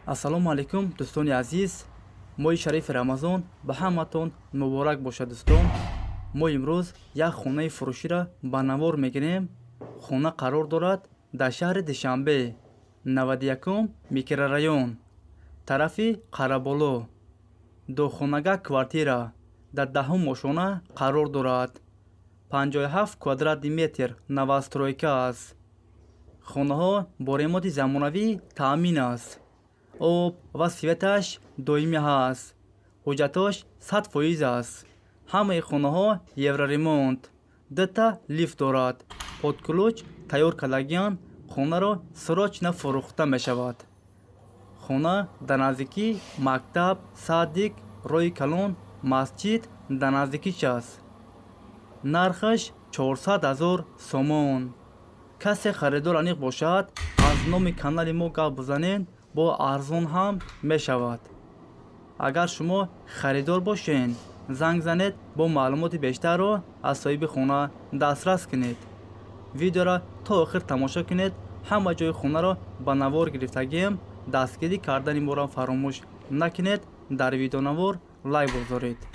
ассалому алайкум дӯстони азиз, моҳи шарифи рамазон ба ҳаматон муборак бошад. дӯстон, мо имрӯз як хонаи фурӯширо ба навор мегирем. хона қарор дорад дар шаҳри Душанбе, 91 микрорайон, тарафи Қараболо. духонага квартира дар 10 ошона қарор дорад. 57 квадратный метр новостройка аст. хонаҳо бо ремонти замонавӣ таъмин аст. об ва светаш доимӣ ҳаст. ҳуҷҷатош 100% аст. ҳамаи хонаҳо евроремонт. 2 лифт дорад. подключ тайёр кардагиян хонаро срочно фурӯхта мешавад. хона дар наздикии мактаб, садик, роҳи калон, масҷид дар наздикиш аст. нархаш 400 000 сомон. касе харидор аниқ бошад, аз номи канали мо гап бизанед, бо арзон ҳам мешавад. агар шумо харидор бошед, занг занед, бо маълумоти бештарро аз соҳиби хона дастрас кунед. видеоро то охир тамошо кунед. ҳама ҷои хонаро ба навор гирифтагием. дастгирӣ кардани моро фаромӯш накунед. дар видеонавор лайк бигузоред.